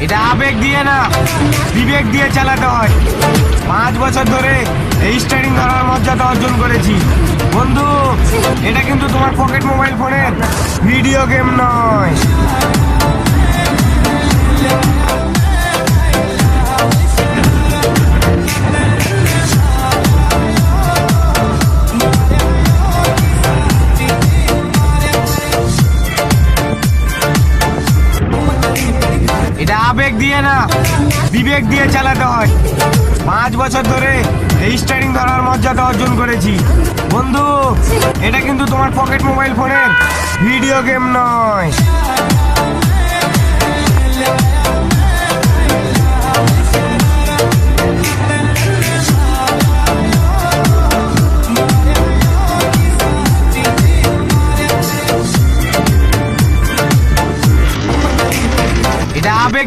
এটা আবেগ দিয়ে না, বিবেক দিয়ে চালাতে হয়। 5 বছর ধরে এই স্টারিং ধরার মর্যাদা অর্জন করেছি বন্ধু। এটা কিন্তু তোমার পকেট মোবাইল ফোনের ভিডিও গেম নয়। এটা আবেগ দিয়ে না, বিবেক দিয়ে চালাতে হয়। 5 বছর ধরে এই স্টারিং ধরার মর্যাদা অর্জন করেছি বন্ধু। এটা কিন্তু তোমার পকেট মোবাইল ফোনের ভিডিও গেম নয়। এটা আবেগ।